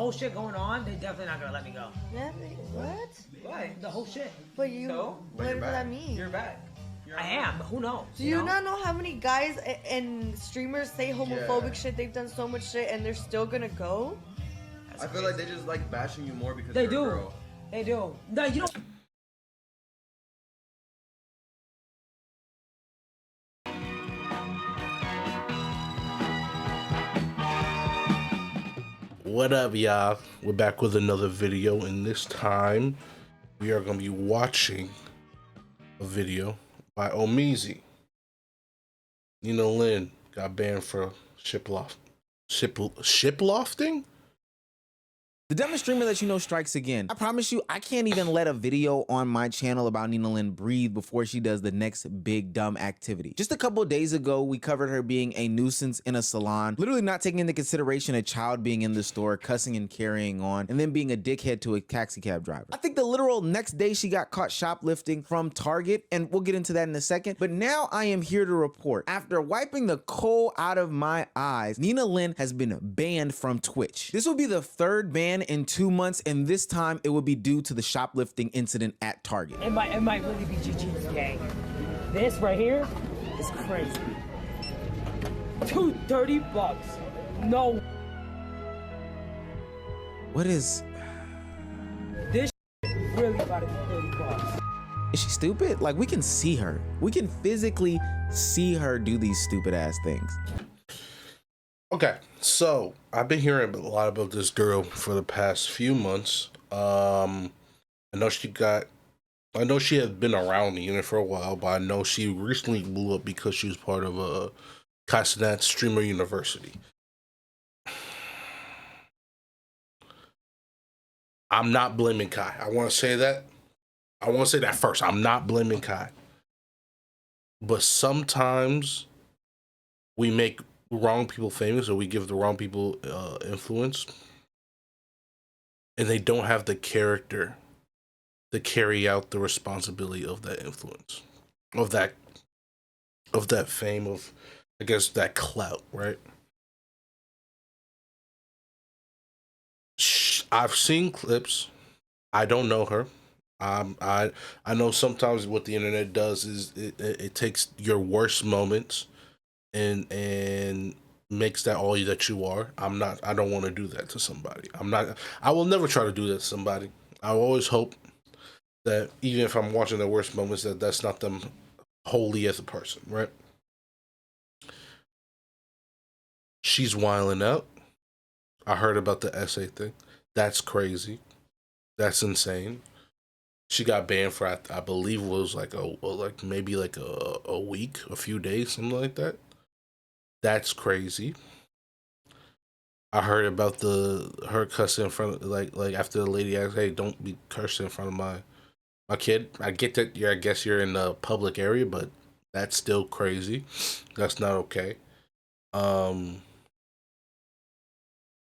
whole shit going on, they're definitely not gonna let me go. Yeah, what? Why? The whole shit. But you, So? what does that mean? You're back. I am, but who knows? Do you not know how many guys and streamers say homophobic shit? They've done so much shit and they're still gonna go? I feel like they just like bashing you more because they you're do. a girl. They do. No, you don't. What up, y'all? We're back with another video, and this time we are going to be watching a video by Omizi. Lynn got banned for shiplofting? The dumbest streamer that you know strikes again. I promise you, I can't even let a video on my channel about Nina Lynn breathe before she does the next big dumb activity. Just a couple of days ago, we covered her being a nuisance in a salon, literally not taking into consideration a child being in the store, cussing and carrying on, and then being a dickhead to a taxi cab driver. I think the literal next day she got caught shoplifting from Target, and we'll get into that in a second. But now I am here to report, after wiping the coal out of my eyes, Nina Lynn has been banned from Twitch. This will be the third ban in 2 months, and this time it will be due to the shoplifting incident at Target. It might really be GG's gang. This right here is crazy. $230. No. What is? This really about to be $30. Is she stupid? Like, we can see her. We can physically see her do these stupid ass things. Okay, so I've been hearing a lot about this girl for the past few months. I know she had been around the unit for a while, but I know she recently blew up because she was part of a Casanat Streamer University. I'm not blaming Kai. I want to say that first. I'm not blaming Kai. But sometimes we make wrong people famous, or we give the wrong people influence, and they don't have the character to carry out the responsibility of that influence, of that fame, of, I guess, that clout, right? I've seen clips. I don't know her. I know sometimes what the internet does is it takes your worst moments and makes that all that you are. I don't want to do that to somebody. I will never try to do that to somebody. I always hope that even if I'm watching their worst moments, that's not them wholly as a person, right? She's wilding out. I heard about the essay thing. That's crazy. That's insane. She got banned for, I believe it was maybe a week, a few days, something like that. That's crazy. I heard about her cussing in front of, like after the lady asked, "Hey, don't be cursing in front of my kid." I get that. I guess you're in the public area, but that's still crazy. That's not okay.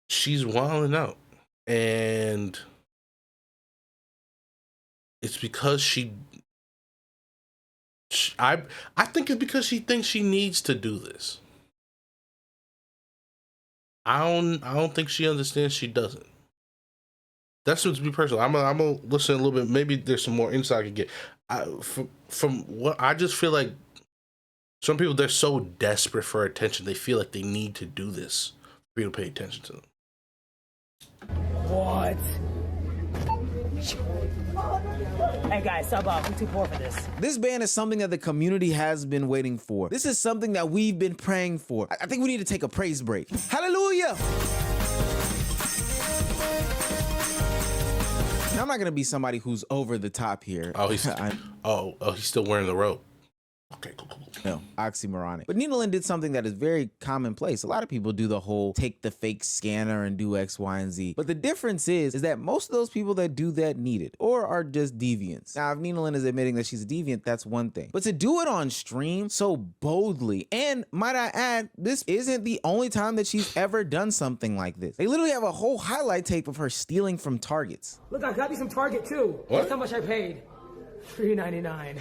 She's wilding out, and it's because I think it's because she thinks she needs to do this. I don't think she understands she doesn't. That's what, to be personal. I'm gonna listen a little bit. Maybe there's some more insight I can get. From what I just feel like, some people, they're so desperate for attention, they feel like they need to do this for you to pay attention to them. What? Hey guys, sub up. I'm too poor for this. This ban is something that the community has been waiting for. This is something that we've been praying for. I think we need to take a praise break. Hallelujah! Now, I'm not gonna be somebody who's over the top here. Oh, he's still wearing the robe. Okay, cool. No, oxymoronic. But Nina Lynn did something that is very commonplace. A lot of people do the whole take the fake scanner and do X, Y, and Z. But the difference is that most of those people that do that need it, or are just deviants. Now, if Nina Lynn is admitting that she's a deviant, that's one thing. But to do it on stream so boldly, and might I add, this isn't the only time that she's ever done something like this. They literally have a whole highlight tape of her stealing from Targets. Look, I got me some Target too. What? Guess how much I paid? $3.99.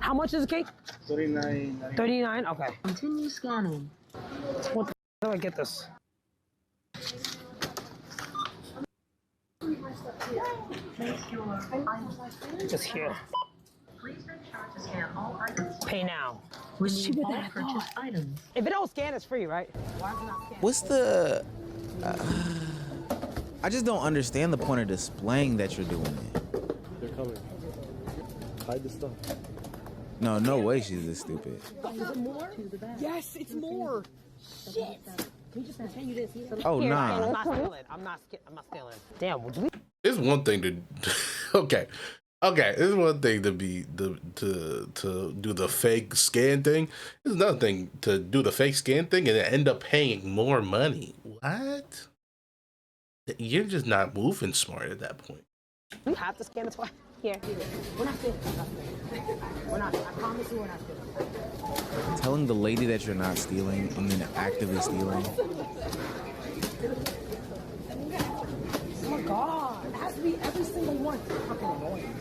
How much is the cake? $39. $39? Okay. Continue scanning. What the f*** do I get this? Just here. Pay now. If it don't scan, it's free, right? What's the... I just don't understand the point of displaying that you're doing it. They're coming. Hide the stuff. No, no way she's this stupid. Yes, it's more. Shit. Can we just continue this? Oh, Here, nah. I'm not stealing. I'm not stealing. Damn, would we? It's one thing to okay. It's one thing to do the fake scan thing. It's another thing to do the fake scan thing and then end up paying more money. What? You're just not moving smart at that point. We have to scan this one. Here. We're not stealing. We're not. I promise you, we're not stealing. Telling the lady that you're not stealing and then actively stealing. Oh my god. It has to be every single one. Fucking annoying.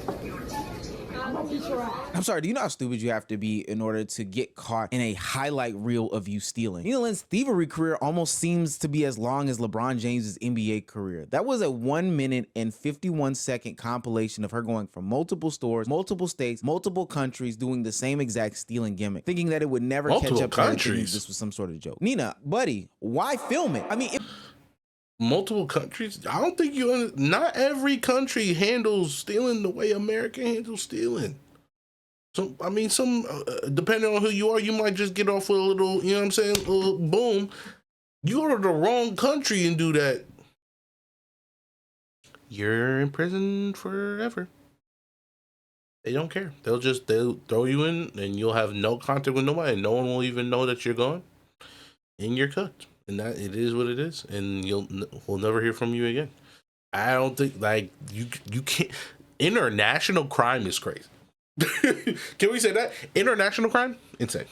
I'm gonna beat your ass. I'm sorry, do you know how stupid you have to be in order to get caught in a highlight reel of you stealing? Nina Lynn's thievery career almost seems to be as long as LeBron James's NBA career. That was a 1 minute and 51 second compilation of her going from multiple stores, multiple states, multiple countries, doing the same exact stealing gimmick, thinking that it would never Multiple catch up to her, thinking countries. this was some sort of joke. Nina, buddy, why film it? I mean, Multiple countries. I don't think not every country handles stealing the way America handles stealing. So I mean, some depending on who you are, you might just get off with a little, you know what I'm saying, a little boom. You go to the wrong country and do that, you're in prison forever. They don't care. They'll throw you in, and you'll have no contact with nobody. No one will even know that you're gone, and you're cooked. And that it is what it is, and we'll never hear from you again. I don't think you can't. International crime is crazy. Can we say that? International crime, insane.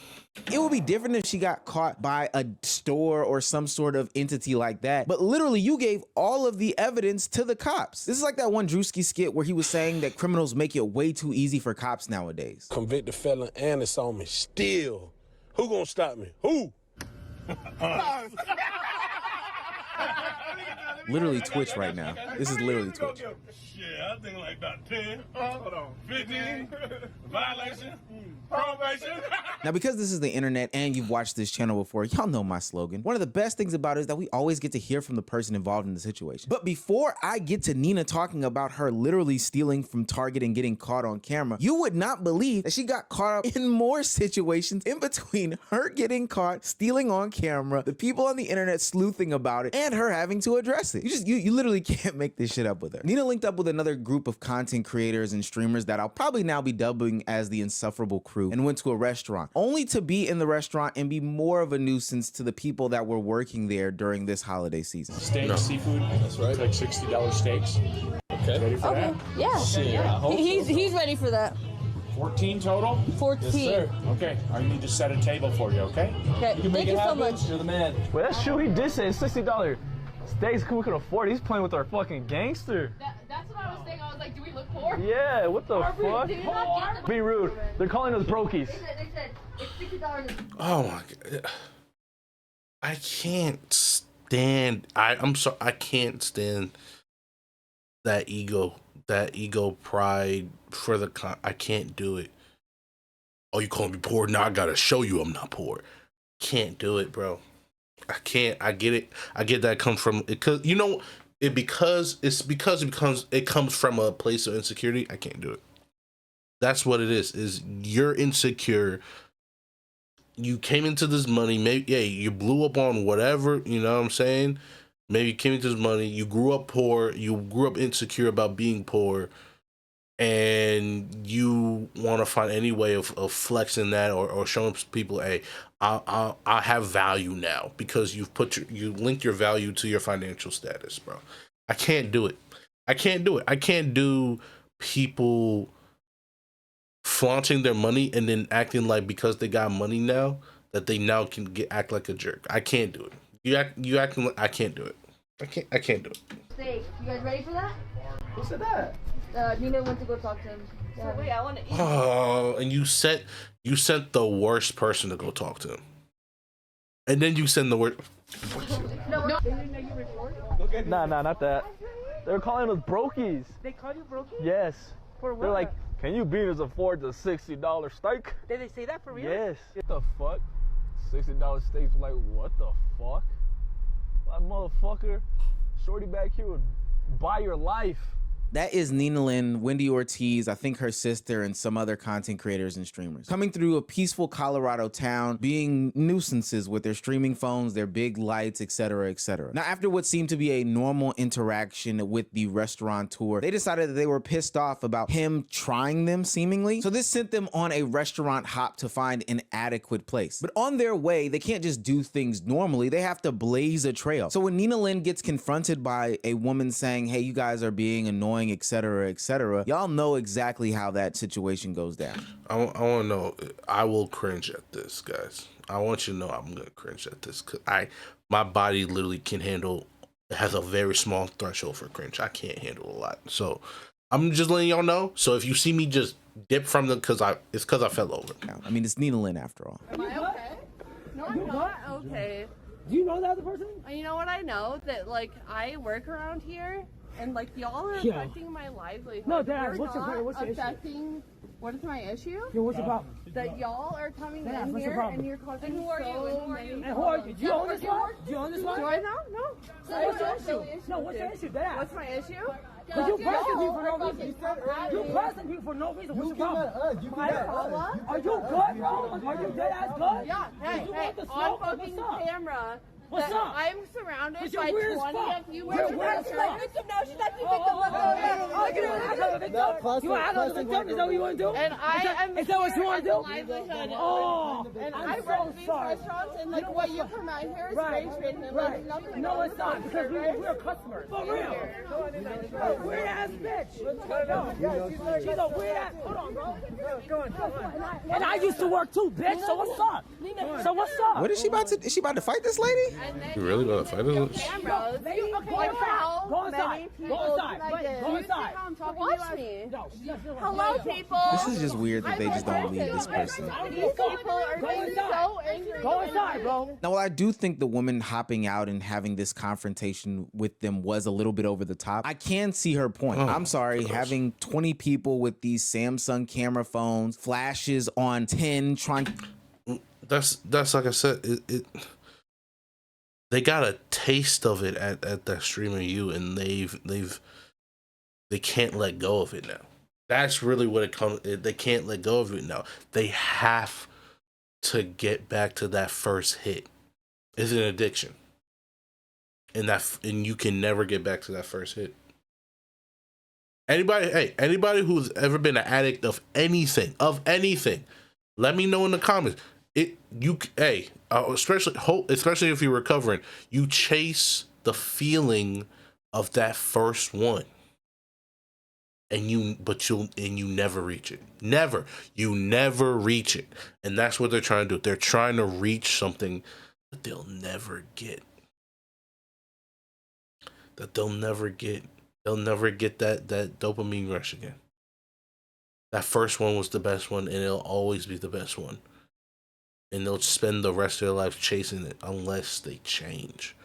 it would be different if she got caught by a store or some sort of entity like that. But literally, you gave all of the evidence to the cops. This is like that one Drewski skit where he was saying that criminals make it way too easy for cops nowadays. Convicted felon and it's on me still. Who gonna stop me? Who? Literally Twitch right now. This is literally Twitch. Shit, I think like about 10. Hold on. 15. Violation. Probation. Now, because this is the internet and you've watched this channel before, y'all know my slogan. One of the best things about it is that we always get to hear from the person involved in the situation. But before I get to Nina talking about her literally stealing from Target and getting caught on camera, you would not believe that she got caught up in more situations in between her getting caught, stealing on camera, the people on the internet sleuthing about it, and her having to address it. You literally can't make this shit up with her. Nina linked up with another group of content creators and streamers that I'll probably now be dubbing as the Insufferable Crew, and went to a restaurant, only to be in the restaurant and be more of a nuisance to the people that were working there during this holiday season. Steak, seafood. That's right. Like $60 steaks. Okay. Ready for that? Yeah. Shit, yeah. He's ready for that. 14 total? 14. Yes, sir. Okay. I need to set a table for you, okay? Okay. Thank you so much. You're the man. Well, that's true. He did say it's $60 steaks we could afford. He's playing with our fucking gangster. That's what I was saying. I was like, do we look poor? Yeah, what the fuck? Did you not get Be rude. They're calling us brokies. They said it's $60. Oh my god. I can't stand I'm sorry, I can't stand that ego pride for the I can't do it. Oh, you calling me poor? Now I gotta show you I'm not poor. Can't do it, bro. I can't. I get it. I get that comes from it, cause you know it because it comes from a place of insecurity. I can't do it. That's what it is you're insecure. You came into this money, maybe, yeah, you blew up on whatever, you know what I'm saying? Maybe you came into this money, you grew up poor, you grew up insecure about being poor, and you want to find any way of flexing that or showing people, hey, I have value now because you linked your value to your financial status, bro. I can't do it. I can't do people flaunting their money and then acting like because they got money now that they now can act like a jerk. I can't do it. You acting like I can't do it. I can't do it. Steak. You guys ready for that? Who said that? Nina went to go talk to him. Yeah. Wait, I want to eat. Oh, and you sent the worst person to go talk to him. And then you send the worst. No. Nah, not that. They're calling us brokies. They call you brokie? Yes. For what? They're like, can you beaners afford the $60 steak? Did they say that for real? Yes. What the fuck? $60 steaks. Like, what the fuck? Like, motherfucker, shorty back here would buy your life. That is Nina Lynn, Wendy Ortiz, I think her sister, and some other content creators and streamers coming through a peaceful Colorado town, being nuisances with their streaming phones, their big lights, etc., etc. Now, after what seemed to be a normal interaction with the restaurateur, they decided that they were pissed off about him trying them seemingly. So this sent them on a restaurant hop to find an adequate place. But on their way, they can't just do things normally. They have to blaze a trail. So when Nina Lynn gets confronted by a woman saying, hey, you guys are being annoying, etc., etc., y'all know exactly how that situation goes down. I want to know. I will cringe at this, guys. I want you to know I'm gonna cringe at this because my body literally can handle. It has a very small threshold for cringe. I can't handle a lot, so I'm just letting y'all know. So if you see me just dip from the, it's because I fell over. I mean, it's Nina Lynn after all. Am I okay? No, I'm not okay. Do you know that other person? You know what I know? That, like, I work around here, and, like, y'all are affecting my livelihood. No, Dad, You're what's your affecting... What is my issue? Yo, what's the problem? That y'all are coming Dad, in what's the here, problem? and you're causing And who are you? so many... And who are you? Do you own this one? Do you own this one? Do I know? No. So what's your issue? No, what's your issue? Dad. What's my issue? But you pressing people for no reason. You pressing people for no reason. What's your problem? You can get us. Are you good, bro? Are you dead ass good? Yeah. Hey, on fucking camera. What's up? I'm surrounded by weird 20 as of you. You're weird as fuck. Victim now. She's not the victim. Let's go. You want to act like a victim? You want to act like a victim? Is that what you want to do? And I am Is that what you want to do? livelihood. Oh, And I'm I so run these sorry. restaurants, and like what you come out here is Right. very trading and Right. nothing. No, it's not because we're customers. For real. Weird ass bitch. She's a weird ass. Hold on, bro. Go on. And I used to work too, bitch. So what's up? So what's up? What is she about to? Is she about to fight this lady? You really about to fight this? Cameras. Go inside. Go inside. Go inside. Go inside. Watch me. No, Hello, people. This is just weird that they just don't leave this person. These people are being so angry. Go inside, bro. Now, while I do think the woman hopping out and having this confrontation with them was a little bit over the top, I can see her point. I'm sorry, having 20 people with these Samsung camera phones, flashes on 10, trying. That's like I said. They got a taste of it at that Streamer U, and they can't let go of it now. That's really what it comes. They can't let go of it now. They have to get back to that first hit. It's an addiction, and you can never get back to that first hit. Anybody who's ever been an addict of anything, let me know in the comments. Especially if you're recovering, you chase the feeling of that first one, and you never reach it. You never reach it, and that's what they're trying to do. They're trying to reach something that they'll never get. They'll never get that dopamine rush again. That first one was the best one, and it'll always be the best one. And they'll spend the rest of their life chasing it unless they change.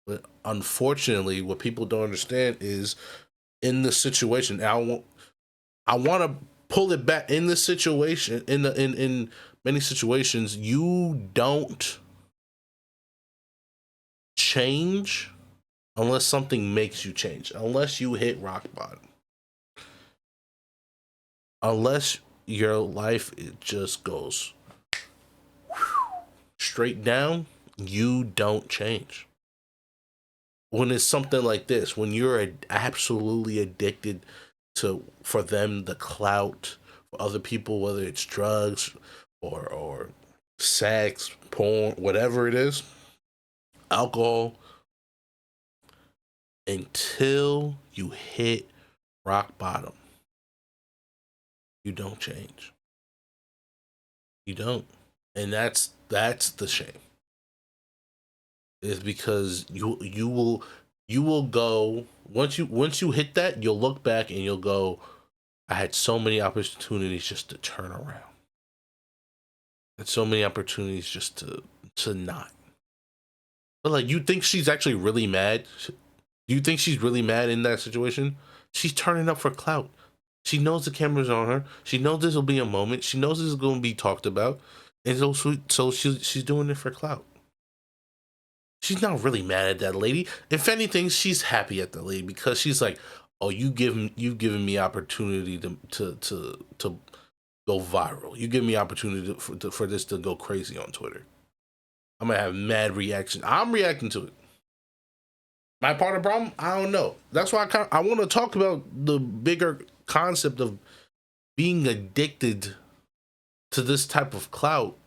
But unfortunately, what people don't understand is in the situation. I want to pull it back in this situation. In many situations, you don't change unless something makes you change. Unless you hit rock bottom. Unless your life just goes straight down, you don't change. When it's something like this, when you're absolutely addicted for them, the clout, for other people, whether it's drugs or sex, porn, whatever it is, alcohol, until you hit rock bottom, you don't change. You don't. And that's the shame. Is because you will go once you hit that, you'll look back and you'll go, I had so many opportunities just to turn around. And so many opportunities just to not. But like, you think she's actually really mad? Do you think she's really mad in that situation? She's turning up for clout. She knows the camera's on her. She knows this will be a moment. She knows this is going to be talked about. And so she's doing it for clout. She's not really mad at that lady. If anything, she's happy at the lady because she's like, "Oh, you given me opportunity to go viral. You give me opportunity for this to go crazy on Twitter. I'm gonna have mad reaction. I'm reacting to it. My part of the problem, I don't know. That's why I want to talk about the bigger concept of being addicted to this type of clout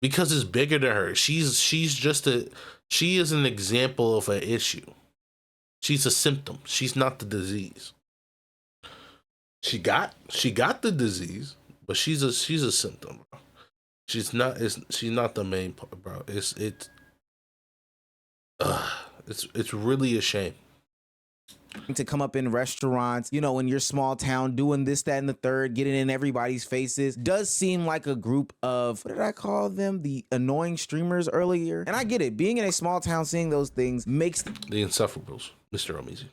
because it's bigger than her. She is an example of an issue. She's a symptom. She's not the disease. She got the disease, but she's a symptom, bro. She's not the main part, bro. It's really a shame. To come up in restaurants, you know, in your small town, doing this, that, and the third, getting in everybody's faces, does seem like a group of, what did I call them? The annoying streamers earlier. And I get it. Being in a small town, seeing those things makes the insufferables, Mr. Umeezy.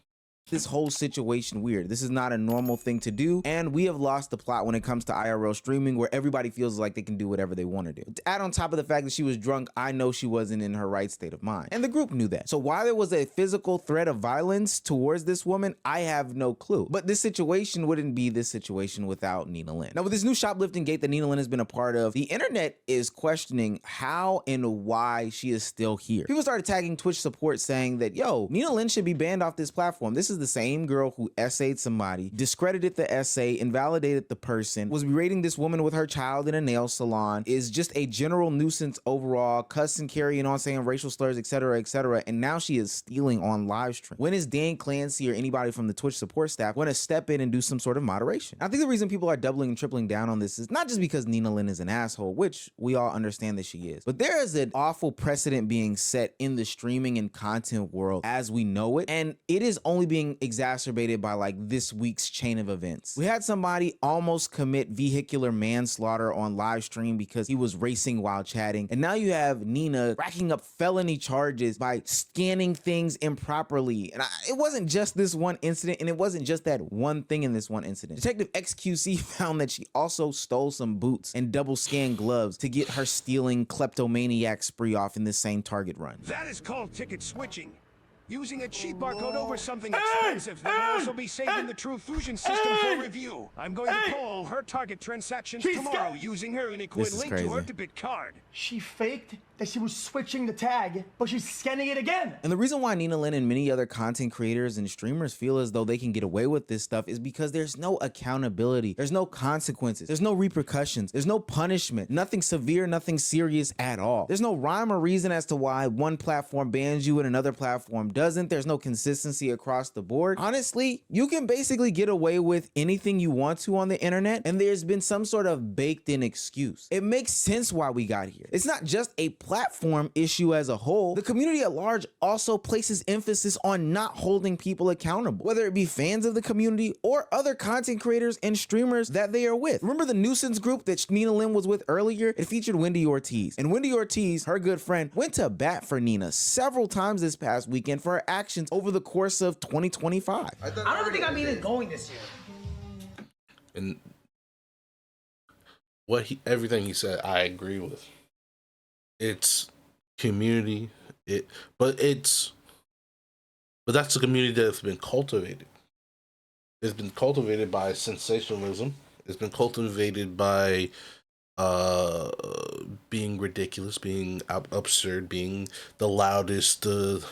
This whole situation weird. This is not a normal thing to do, and we have lost the plot when it comes to IRL streaming, where everybody feels like they can do whatever they want to do. To add on top of the fact that she was drunk, I know she wasn't in her right state of mind, and the group knew that. So why there was a physical threat of violence towards this woman, I have no clue. But this situation wouldn't be this situation without Nina Lynn. Now, with this new shoplifting gate that Nina Lynn has been a part of, the internet is questioning how and why she is still here. People started tagging Twitch support saying that, yo, Nina Lynn should be banned off this platform. This is the same girl who essayed somebody, discredited the essay, invalidated the person, was berating this woman with her child in a nail salon, is just a general nuisance overall, cussing, carrying on, saying racial slurs, etc., and now she is stealing on live stream. When is Dan Clancy or anybody from the Twitch support staff going to step in and do some sort of moderation? I think the reason people are doubling and tripling down on this is not just because Nina Lynn is an asshole, which we all understand that she is, but there is an awful precedent being set in the streaming and content world as we know it, and it is only being exacerbated by like this week's chain of events. We had somebody almost commit vehicular manslaughter on live stream because he was racing while chatting, and now you have Nina racking up felony charges by scanning things improperly. And it wasn't just this one incident, and it wasn't just that one thing in this one incident. Detective XQC found that she also stole some boots and double scanned gloves to get her stealing kleptomaniac spree off in this same Target run. That is called ticket switching. Using a cheap barcode over something expensive that will also be saved in the True Fusion system for review. I'm going to pull her Target transactions tomorrow using her Uniquid link to her debit card. She faked that she was switching the tag, but she's scanning it again. And the reason why Nina Lynn and many other content creators and streamers feel as though they can get away with this stuff is because there's no accountability, there's no consequences, there's no repercussions, there's no punishment, nothing severe, nothing serious at all. There's no rhyme or reason as to why one platform bans you and another platform doesn't. There's no consistency across the board. Honestly, you can basically get away with anything you want to on the internet, and there's been some sort of baked in excuse. It makes sense why we got here. It's not just a platform issue as a whole. The community at large also places emphasis on not holding people accountable, whether it be fans of the community or other content creators and streamers that they are with. Remember the nuisance group that Nina Lynn was with earlier? It featured Wendy Ortiz, and Wendy Ortiz, her good friend, went to bat for Nina several times this past weekend for her actions over the course of 2025. I don't think I'm even going this year. And everything he said, I agree with. It's community, but that's a community that's been cultivated. It's been cultivated by sensationalism. It's been cultivated by being ridiculous, being absurd, being the loudest, the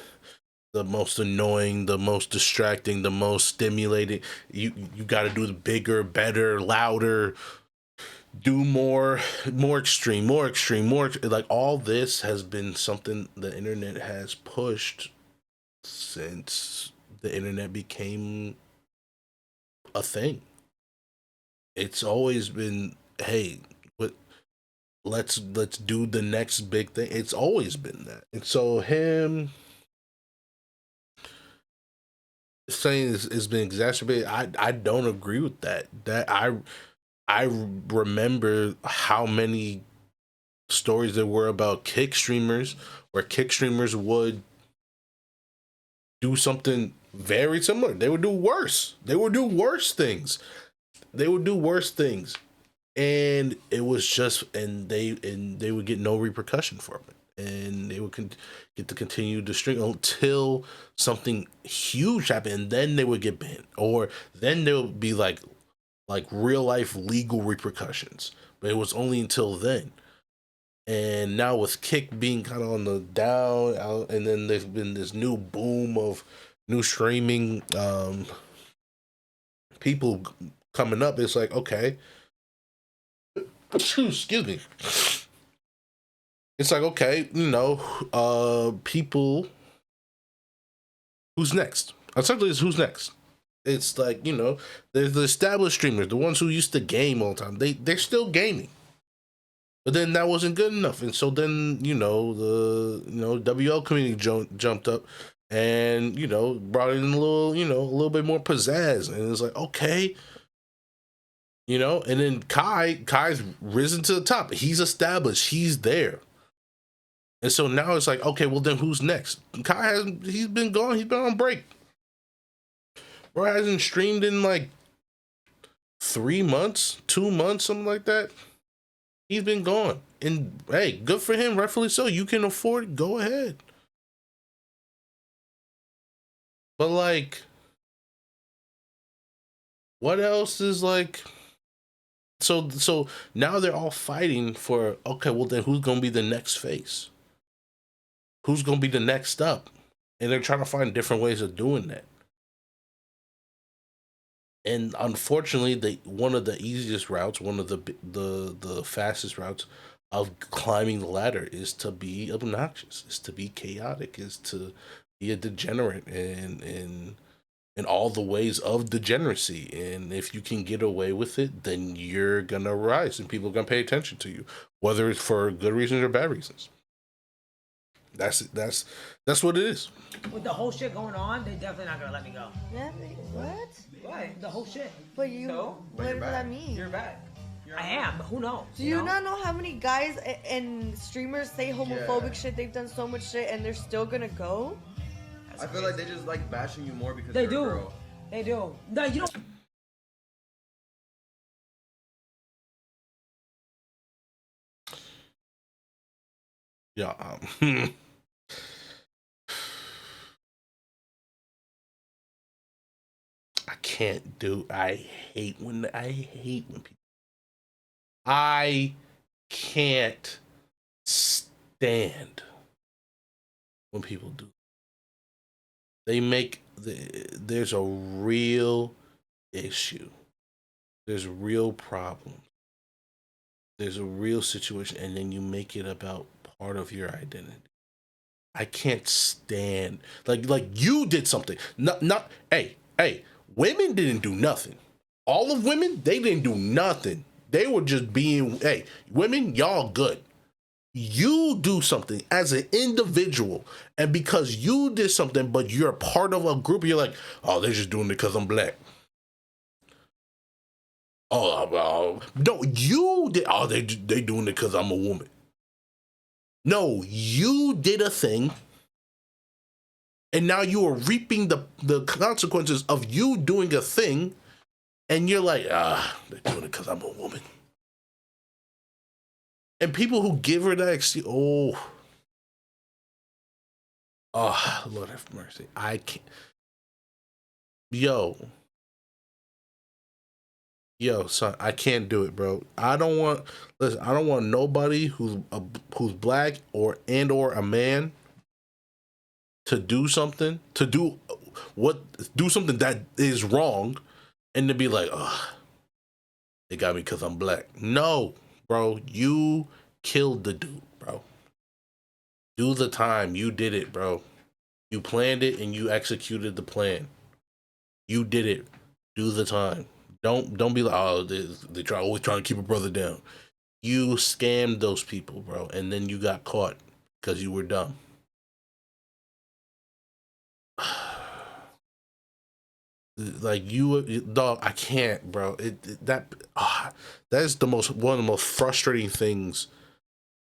most annoying, the most distracting, the most stimulating. You got to do the bigger, better, louder, do more extreme. Like all this has been something the internet has pushed since the internet became a thing. It's always been, hey, let's do the next big thing. It's always been that. And so him saying it's been exacerbated, I don't agree with that. I remember how many stories there were about kick streamers, where kick streamers would do something very similar. They would do worse. They would do worse things. They would do worse things. And it was just, and they would get no repercussion from it. And they would get to continue to stream until something huge happened, and then they would get banned, or then there would be like real life legal repercussions. But it was only until then. And now with Kick being kind of on the down, and then there's been this new boom of new streaming people coming up. It's like, okay, excuse me. It's like, okay, you know, people, who's next? Essentially, it's who's next. It's like, you know, there's the established streamers, the ones who used to game all the time. They're still gaming, but then that wasn't good enough, and so then, you know, the WL community jumped up, and, you know, brought in a little bit more pizzazz, and it's like, okay. You know, and then Kai's risen to the top. He's established. He's there. And so now it's like, okay, well then who's next? He's been gone. He's been on break. Bro hasn't streamed in like 3 months, 2 months, something like that. He's been gone. And hey, good for him, rightfully so. You can afford it, go ahead. But like, what else is like, so now they're all fighting for, okay, well then who's gonna be the next face? Who's going to be the next up? And they're trying to find different ways of doing that. And unfortunately, one of the easiest routes, one of the fastest routes of climbing the ladder is to be obnoxious, is to be chaotic, is to be a degenerate in all the ways of degeneracy. And if you can get away with it, then you're going to rise and people are going to pay attention to you, whether it's for good reasons or bad reasons. That's what it is. With the whole shit going on, they definitely not gonna let me go. Yeah, what? What? The whole shit. But you, what does that mean? You're back. I am, but who knows? Do you not know how many guys and streamers say homophobic shit? They've done so much shit, and they're still gonna go. I feel like they just like bashing you more because they you're do. a girl. They do. No, you don't. Yeah. I hate when people. I can't stand when people do. They make there's a real issue. There's real problems. There's a real situation, and then you make it about part of your identity. I can't stand like you did something. Not hey, women didn't do nothing. All of women, they didn't do nothing. They were just being, hey, women, y'all good. You do something as an individual, and because you did something, but you're part of a group, you're like, oh, they're just doing it because I'm black. Oh, no, you did. Oh, they doing it because I'm a woman. No, you did a thing, and now you are reaping the consequences of you doing a thing, and you're like, they're doing it because I'm a woman. And people who give her that excuse, oh, Lord have mercy. I can't. Yo, son, I can't do it, bro. I don't want nobody who's black or a man to do something that is wrong, and to be like, they got me because I'm black. No, bro, you killed the dude, bro. Do the time. You did it, bro. You planned it and you executed the plan. You did it. Do the time. Don't be like, oh, they always trying to keep a brother down. You scammed those people, bro, and then you got caught because you were dumb. Like dog, I can't, bro. That is one of the most frustrating things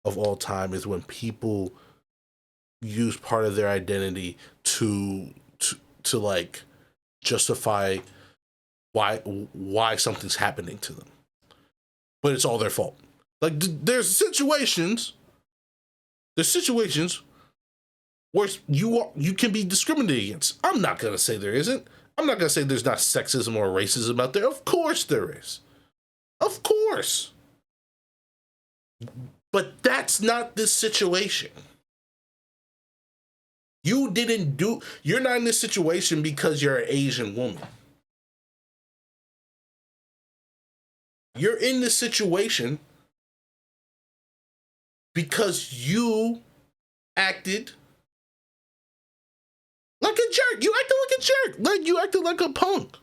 of all time is when people use part of their identity to to like justify why something's happening to them. But it's all their fault. Like there's situations where you can be discriminated against. I'm not gonna say there isn't. I'm not gonna say there's not sexism or racism out there. Of course there is. Of course. But that's not this situation. You're not in this situation because you're an Asian woman. You're in this situation because you acted like a jerk. You acted like a jerk. Like you acted like a punk.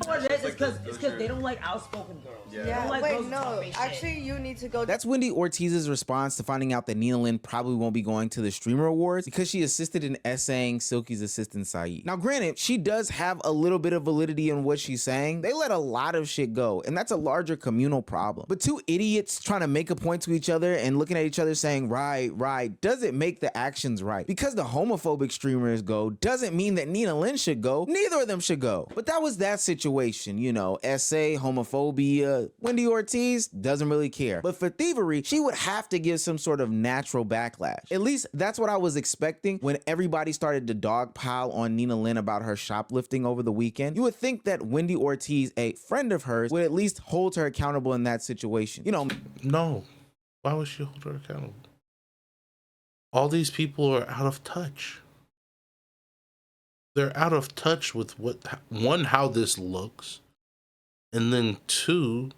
It's because they don't like outspoken girls. Yeah, like wait, no. Actually, you need to go. That's Wendy Ortiz's response to finding out that Nina Lynn probably won't be going to the Streamer Awards because she assisted in essaying Silky's assistant Saeed. Now, granted, she does have a little bit of validity in what she's saying. They let a lot of shit go, and that's a larger communal problem. But two idiots trying to make a point to each other and looking at each other saying, right, doesn't make the actions right. Because the homophobic streamers go doesn't mean that Nina Lynn should go. Neither of them should go. But that was that situation, you know, essay, homophobia. Wendy Ortiz doesn't really care. But for thievery, she would have to give some sort of natural backlash. At least that's what I was expecting when everybody started to dogpile on Nina Lynn about her shoplifting over the weekend. You would think that Wendy Ortiz, a friend of hers, would at least hold her accountable in that situation. You know, no. Why would she hold her accountable? All these people are out of touch. They're out of touch with how this looks, and then two,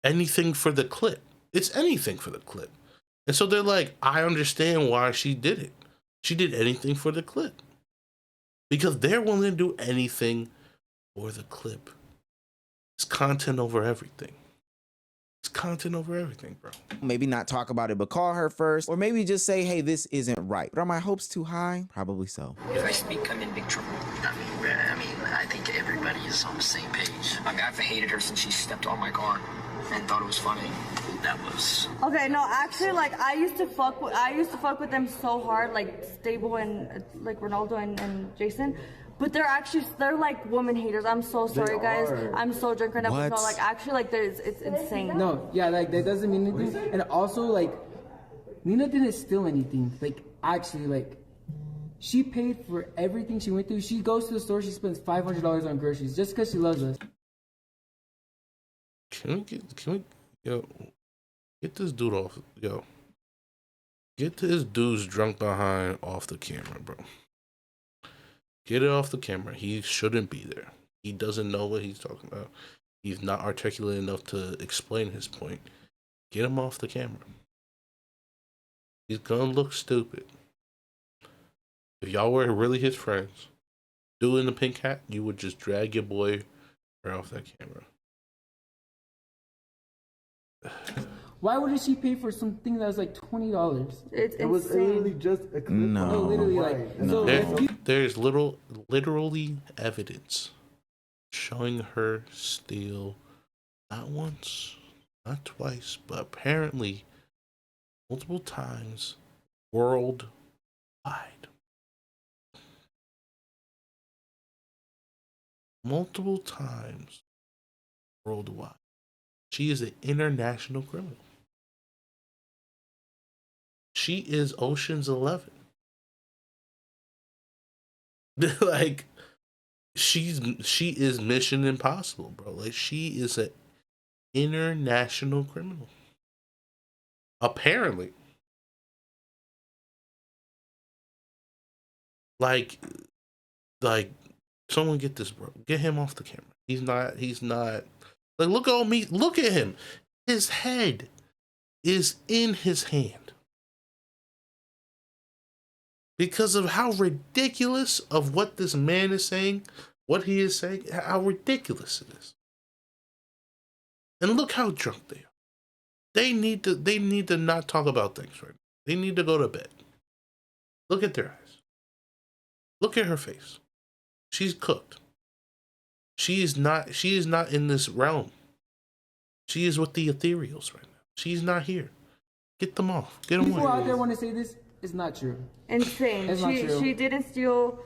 anything for the clip. It's anything for the clip. And so they're like, I understand why she did it. She did anything for the clip. Because they're willing to do anything for the clip. It's content over everything. It's content over everything, bro. Maybe not talk about it, but call her first, or maybe just say, hey, this isn't right. But are my hopes too high? Probably so. If I speak, I'm in big trouble. I think everybody is on the same page. I've hated her since she stepped on my car and thought it was funny. That was... Okay, no, actually, like, I used to fuck with them so hard, like, Stable and, like, Ronaldo and Jason. But they're like woman haters. I'm so sorry, guys. I'm so drunk right now. But no, like actually, like it's insane. No, yeah, like that doesn't mean anything. And also, like, Nina didn't steal anything. Like actually, like she paid for everything she went through. She goes to the store. She spends $500 on groceries just because she loves us. Can we get this dude off? Get this dude's drunk behind off the camera, bro. Get it off the camera. He shouldn't be there. He doesn't know what he's talking about. He's not articulate enough to explain his point. Get him off the camera. He's gonna look stupid. If y'all were really his friends, dude in the pink hat, you would just drag your boy right off that camera. Why wouldn't she pay for something that was like $20? It was literally just a clip. No. Literally, like, no. There's literally evidence showing her steal not once, not twice, but apparently multiple times worldwide. Multiple times worldwide. She is an international criminal. She is Ocean's 11. Like, she is Mission Impossible, bro. Like, she is an international criminal. Apparently. Like, someone get this, bro. Get him off the camera. He's not. Like, look at him. His head is in his hand. Because of how ridiculous of what this man is saying, what he is saying, how ridiculous it is. And look how drunk they are. They need to not talk about things right now. They need to go to bed. Look at their eyes. Look at her face. She's cooked. She is not in this realm. She is with the ethereals right now. She's not here. Get them off. Get them People away. out there want to say this. It's not true. Insane. It's not true. She didn't steal.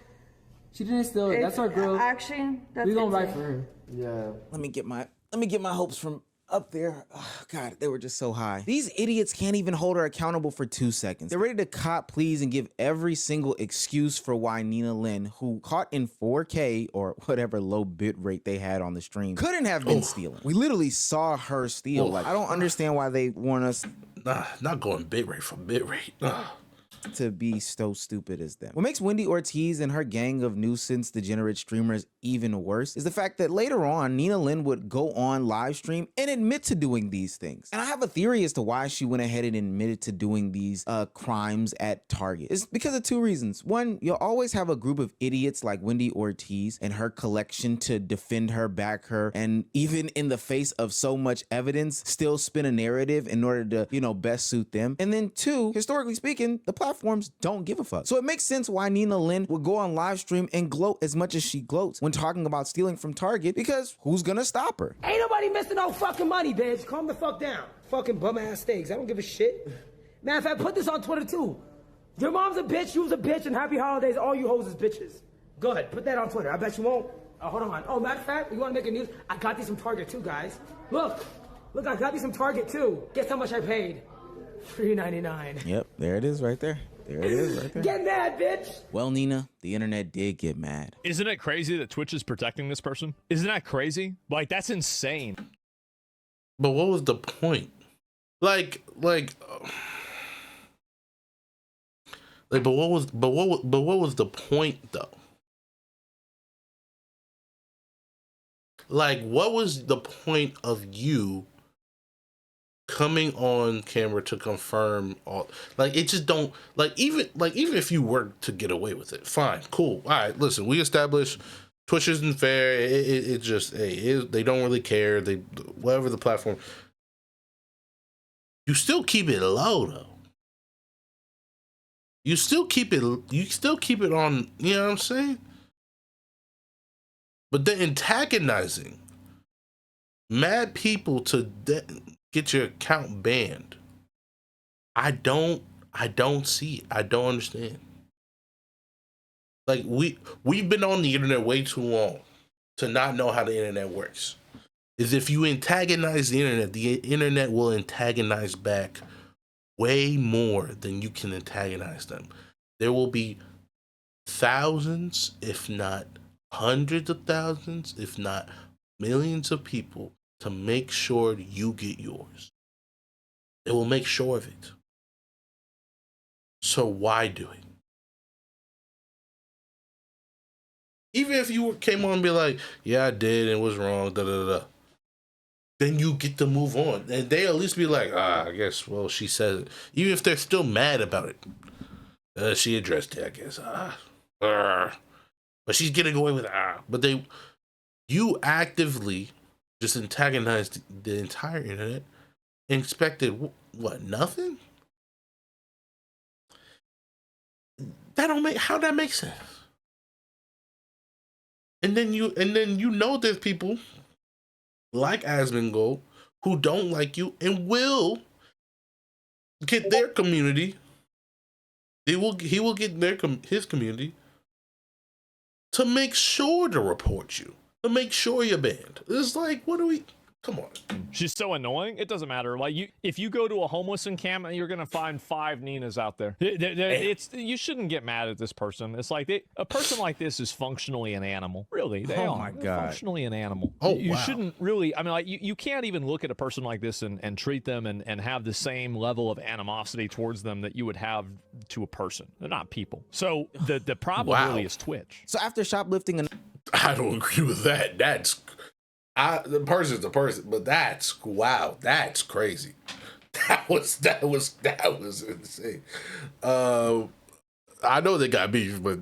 She didn't steal it. That's our girl. Actually, that's we gonna insane. ride for her. Yeah. Let me get my hopes from up there. Oh, God, they were just so high. These idiots can't even hold her accountable for 2 seconds. They're ready to cop pleas and give every single excuse for why Nina Lynn, who caught in 4K or whatever low bit rate they had on the stream, couldn't have been stealing. We literally saw her steal. Like, I don't understand why they want us not going bit rate for bit rate. To be so stupid as them. What makes Wendy Ortiz and her gang of nuisance degenerate streamers even worse is the fact that later on, Nina Lynn would go on live stream and admit to doing these things. And I have a theory as to why she went ahead and admitted to doing these crimes at Target. It's because of 2 reasons. One, you'll always have a group of idiots like Wendy Ortiz and her collection to defend her, back her, and even in the face of so much evidence, still spin a narrative in order to, you know, best suit them. And then 2, historically speaking, the platforms don't give a fuck. So it makes sense why Nina Lynn would go on live stream and gloat as much as she gloats when talking about stealing from Target, because who's gonna stop her? Ain't nobody missing no fucking money, bitch. Calm the fuck down. Fucking bum ass steaks. I don't give a shit. Matter of fact, put this on Twitter too. Your mom's a bitch, you's a bitch, and happy holidays, all you hoes is bitches. Go ahead, put that on Twitter. I bet you won't. Hold on. Oh, matter of fact, you wanna make a news? I got these from Target too, guys. Look, I got these from Target too. Guess how much I paid? $3.99. Yep, there it is right there. There it is right there. Get mad, bitch! Well, Nina, the internet did get mad. Isn't it crazy that Twitch is protecting this person? Isn't that crazy? Like, that's insane. But what was the point? But what was the point though? Like, what was the point of you coming on camera to confirm all? Like, it just don't, even if you were to get away with it, fine, cool, all right, listen, we established Twitch isn't fair, it just, they don't really care, they, whatever the platform, you still keep it low though. You still keep it on, you know what I'm saying? But then antagonizing mad people to get your account banned, I don't see it. I don't understand. Like, we've been on the internet way too long to not know how the internet works. Is if you antagonize the internet will antagonize back way more than you can antagonize them. There will be thousands, if not hundreds of thousands, if not millions of people to make sure you get yours. They will make sure of it. So why do it? Even if you came on and be like, yeah, I did and it was wrong, then you get to move on. And they at least be like, I guess, well, she said it. Even if they're still mad about it. She addressed it, I guess. But she's getting away with But you actively just antagonized the entire internet and expected what, nothing? How that makes sense? And then you know there's people like Asmongold who don't like you and will get their community. He will get his community to make sure to report you, to make sure you're banned. It's like, come on. She's so annoying. It doesn't matter. Like, if you go to a homeless encampment, you're gonna find 5 Ninas out there. You shouldn't get mad at this person. It's like a person like this is functionally an animal. Really, they are. Oh my God. Functionally an animal. Oh, you wow. shouldn't really. I mean, like, you can't even look at a person like this and treat them and have the same level of animosity towards them that you would have to a person. They're not people. So the problem really is Twitch. So after shoplifting, I don't agree with that. The person's the person, but that's crazy. That was insane. I know they got beef, but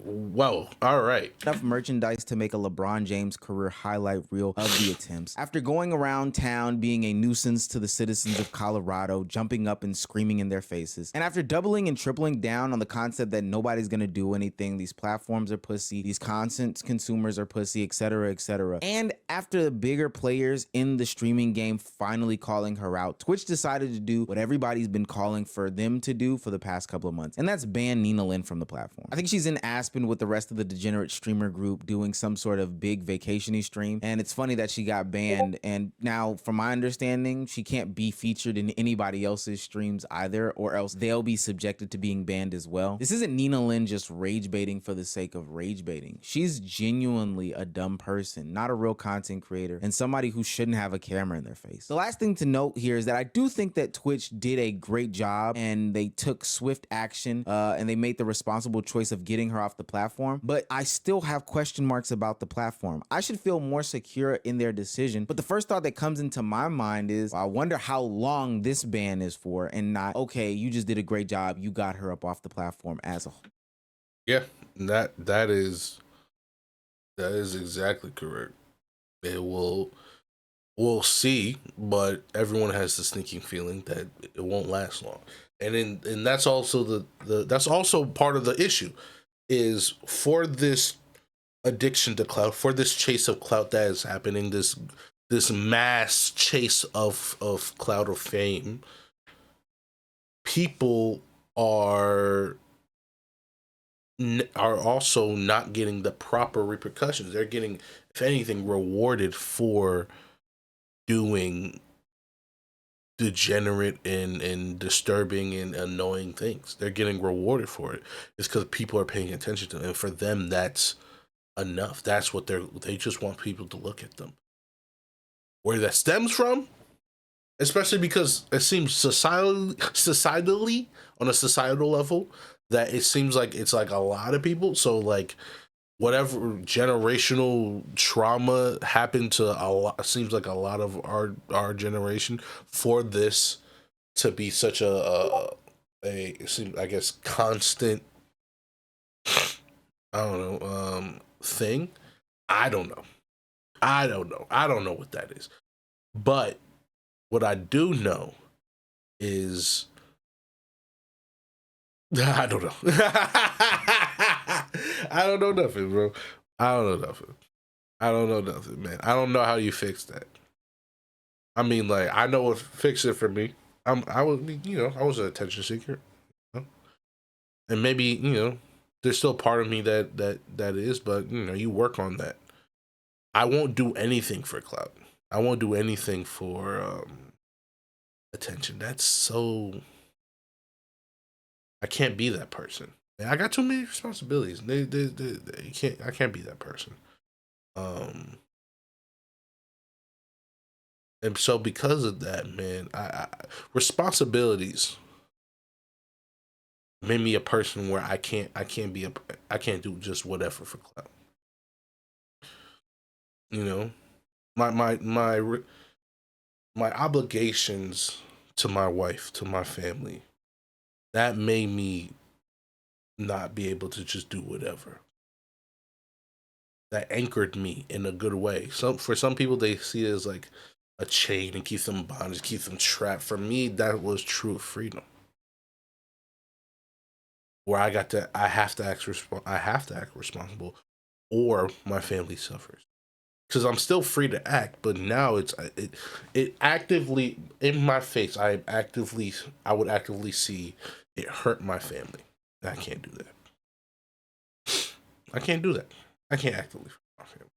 Whoa, all right. Enough merchandise to make a LeBron James career highlight reel of the attempts. After going around town being a nuisance to the citizens of Colorado, jumping up and screaming in their faces, and after doubling and tripling down on the concept that nobody's gonna do anything, these platforms are pussy, these content consumers are pussy, etc., etc., and after the bigger players in the streaming game finally calling her out, Twitch decided to do what everybody's been calling for them to do for the past couple of months, and that's ban Nina Lynn from the platform. I think she's in Aspen with the rest of the degenerate streamer group doing some sort of big vacationy stream, and it's funny that she got banned, and now from my understanding she can't be featured in anybody else's streams either, or else they'll be subjected to being banned as well. This isn't Nina Lynn just rage baiting for the sake of rage baiting. She's genuinely a dumb person, not a real content creator, and somebody who shouldn't have a camera in their face. The last thing to note here is that I do think that Twitch did a great job and they took swift action and they made the responsible choice of getting her off the platform, but I still have question marks about the platform. I should feel more secure in their decision, but the first thought that comes into my mind is, I wonder how long this ban is for, and not, okay, you just did a great job, you got her up off the platform as a whole. Yeah, that is exactly correct. We'll see, but everyone has the sneaking feeling that it won't last long. And that's also that's also part of the issue, is for this addiction to clout, for this chase of clout that is happening, this mass chase of clout or fame, people are also not getting the proper repercussions. They're getting, if anything, rewarded for doing degenerate and disturbing and annoying things. They're getting rewarded for it. It's because people are paying attention to them, and for them that's enough. That's what they just want people to look at them. Where that stems from, especially because it seems societally on a societal level, that it seems like it's like a lot of people. So like whatever generational trauma happened to a lot, seems like a lot of our generation, for this to be such a I guess constant, I don't know, thing. I don't know what that is. But what I do know is I don't know. I don't know nothing, bro. I don't know nothing, man. I don't know how you fix that. I mean, like, I know what fixed it for me. I was an attention seeker, and maybe there's still part of me that is, but you work on that. I won't do anything for clout. I won't do anything for attention. That's so. I can't be that person. I got too many responsibilities. I can't be that person. And so because of that, man, responsibilities made me a person where I can't do just whatever for clout. My obligations to my wife, to my family, that made me not be able to just do whatever. That anchored me in a good way. For some people, they see it as like a chain and keeps them bondage, keeps them trapped. For me, that was true freedom. Where I have to act responsible, or my family suffers. Because I'm still free to act, but now it actively in my face. I would actively see it hurt my family. I can't do that. I can't do that. I can't actively hurt my family.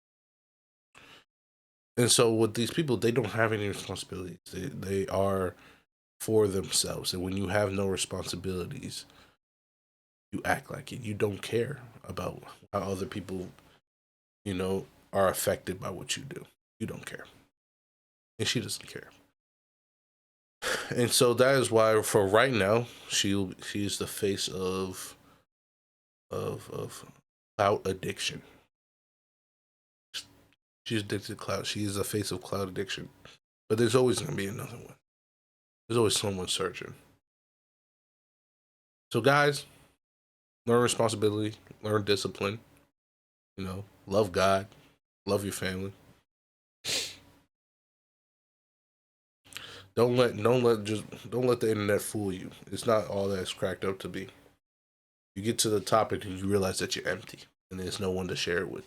And so with these people, they don't have any responsibilities. They are for themselves. And when you have no responsibilities, you act like it. You don't care about how other people, are affected by what you do. You don't care. And she doesn't care. And so that is why, for right now, she's the face of clout addiction. She's addicted to clout. She is the face of clout addiction. But there's always going to be another one. There's always someone searching. So guys, Learn responsibility, learn discipline, you know, love God, love your family. Don't let the internet fool you. It's not all that it's cracked up to be. You get to the topic and you realize that you're empty and there's no one to share it with.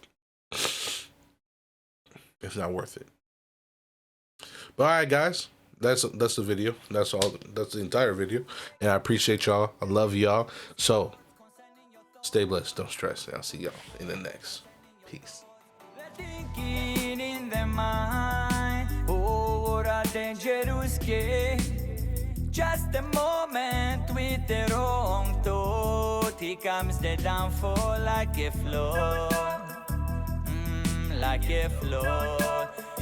It's not worth it. But all right, guys, that's the video. That's all. That's the entire video. And I appreciate y'all. I love y'all. So stay blessed. Don't stress. And I'll see y'all in the next. Peace. Just a moment with the wrong thought. Here comes the downfall like a flood, like a flood.